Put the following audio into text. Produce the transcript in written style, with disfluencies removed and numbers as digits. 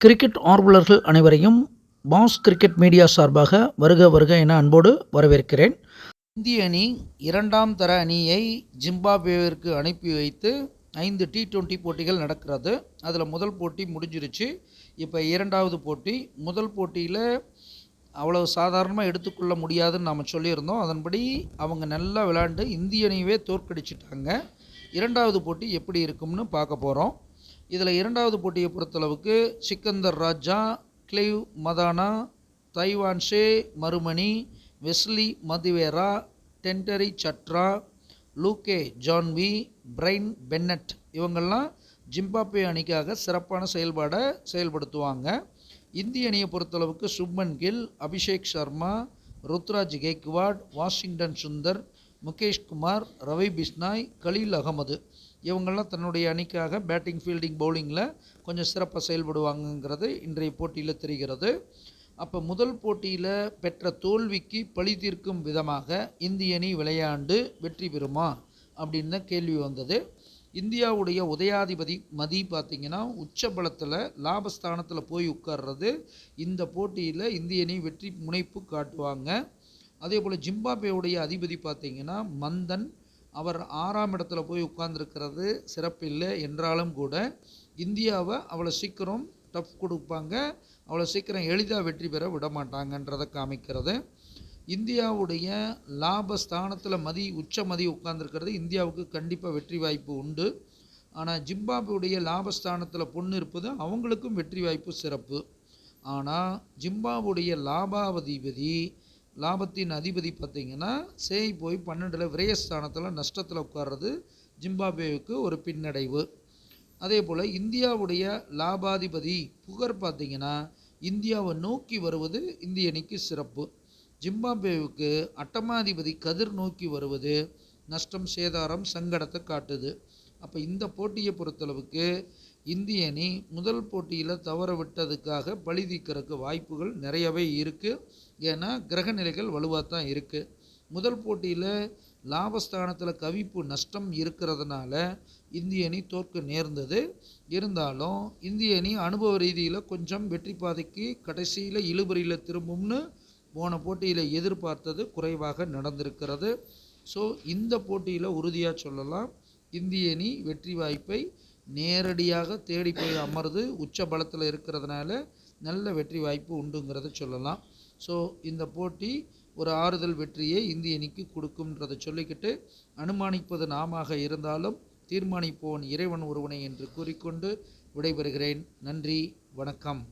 Cricket ஆர்வலர்கள் அனைவரையும் pass cricket media சார்பாக வருக வருக என அன்போடு வரவேற்கிறேன். இந்திய அணி இரண்டாம் தர அணியை ஜிம்பாப்வேவிற்கு அனுப்பி வைத்து 5 T20 போட்டிகள் நடக்கிறது. அதில் முதல் போட்டி முடிஞ்சிருச்சு. இப்போ இரண்டாவது போட்டி. முதல் போட்டியில் அவ்வளோ சாதாரணமாக எடுத்துக்கொள்ள முடியாதுன்னு நாம் சொல்லியிருந்தோம். அதன்படி அவங்க நல்லா விளையாண்டு இந்திய அணியவே தோற்கடிச்சிட்டாங்க. இரண்டாவது போட்டி எப்படி இருக்கும்னு பார்க்க போகிறோம். இதில் இரண்டாவது போட்டியை பொறுத்தளவுக்கு Sikandar Raza, Clive Madande, Tadiwanashe Marumani, Wessly Madhevere, Tendai Chatara, Luke Jongwe, Brian Bennett இவங்கெல்லாம் ஜிம்பாப்வே அணிக்காக சிறப்பான செயல்படுத்துவாங்க. இந்திய அணியை பொறுத்தளவுக்கு சுப்மன் கில், அபிஷேக் சர்மா, ருத்ராஜ் கெய்க்வாட், வாஷிங்டன் சுந்தர், முகேஷ் குமார், ரவி பிஷ்னாய், கலீல் அகமது இவங்கெல்லாம் தன்னுடைய அணிக்காக பேட்டிங், ஃபீல்டிங், பவுலிங்கில் கொஞ்சம் சிறப்பாக செயல்படுவாங்கங்கிறது இன்றைய போட்டியில் தெரிகிறது. அப்போ முதல் போட்டியில் பெற்ற தோல்விக்கு பழி தீர்க்கும் விதமாக இந்திய அணி விளையாண்டு வெற்றி பெறுமா அப்படின்னு தான் கேள்வி வந்தது. இந்தியாவுடைய உதயாதிபதி மதி பார்த்திங்கன்னா உச்சபலத்தில் லாபஸ்தானத்தில் போய் உட்கார்றது. இந்த போட்டியில் இந்திய அணி வெற்றி முனைப்பு காட்டுவாங்க. அதே போல் ஜிம்பாப்வேவுடைய அதிபதி பார்த்திங்கன்னா மந்தன், அவர் 6ஆம் இடத்துல போய் உட்கார்ந்துருக்கிறது சிறப்பில்லை என்றாலும் கூட இந்தியாவை அவ்வளோ சீக்கிரம் டஃப் கொடுப்பாங்க, அவ்வளோ சீக்கிரம் எளிதாக வெற்றி பெற விட மாட்டாங்கன்றதை காமிக்கிறது. இந்தியாவுடைய லாபஸ்தானத்தில் உச்ச மதி உட்கார்ந்துருக்கிறது. இந்தியாவுக்கு கண்டிப்பாக வெற்றி வாய்ப்பு உண்டு. ஆனால் ஜிம்பாப்வேவுடைய லாபஸ்தானத்தில் பொண்ணு இருப்பது அவங்களுக்கும் வெற்றி வாய்ப்பு சிறப்பு. ஆனால் ஜிம்பாப்வேவுடைய லாபத்தின் அதிபதி பார்த்திங்கன்னா போய் 12 விரயஸ்தானத்தில் நஷ்டத்தில் உட்கார்றது ஜிம்பாப்வேவுக்கு ஒரு பின்னடைவு. அதே போல் இந்தியாவுடைய லாபாதிபதி புகர் பார்த்திங்கன்னா இந்தியாவை நோக்கி வருவது இந்திய அணிக்கு சிறப்பு. ஜிம்பாப்வேவுக்கு அட்டமாதிபதி கதிர் நோக்கி வருவது நஷ்டம், சேதாரம், சங்கடத்தை காட்டுது. அப்போ இந்த போட்டியை பொறுத்தளவுக்கு இந்திய அணி முதல் போட்டியில் தவற விட்டதுக்காக பழி தீர்க்கறதுக்கு வாய்ப்புகள் நிறையவே இருக்குது. ஏன்னா கிரக நிலைகள் வலுவாக தான் இருக்குது. முதல் போட்டியில் லாபஸ்தானத்தில் கவிப்பு நஷ்டம் இருக்கிறதுனால இந்திய அணி தோற்க நேர்ந்தது. இருந்தாலும் இந்திய அணி அனுபவ ரீதியில் கொஞ்சம் வெற்றி பாதைக்கு கடைசியில் இழுபறியில் திரும்பும்னு போன போட்டியில் எதிர்பார்த்தது குறைவாக நடந்திருக்கிறது. ஸோ இந்த போட்டியில் உறுதியாக சொல்லலாம், இந்திய அணி வெற்றி வாய்ப்பை நேரடியாக தேடி போய் அமர்ந்து உச்ச பலத்தில் இருக்கிறதுனால நல்ல வெற்றி வாய்ப்பு உண்டுங்கிறத சொல்லலாம். ஸோ இந்த போட்டி ஒரு ஆறுதல் வெற்றியை இந்திய அணிக்கு கொடுக்கும்ன்றதை சொல்லிக்கிட்டு, அனுமானிப்பது நாம இருந்தாலும் தீர்மானிப்போன் இறைவன் ஒருவனை என்று கூறிக்கொண்டு விடைபெறுகிறேன். நன்றி, வணக்கம்.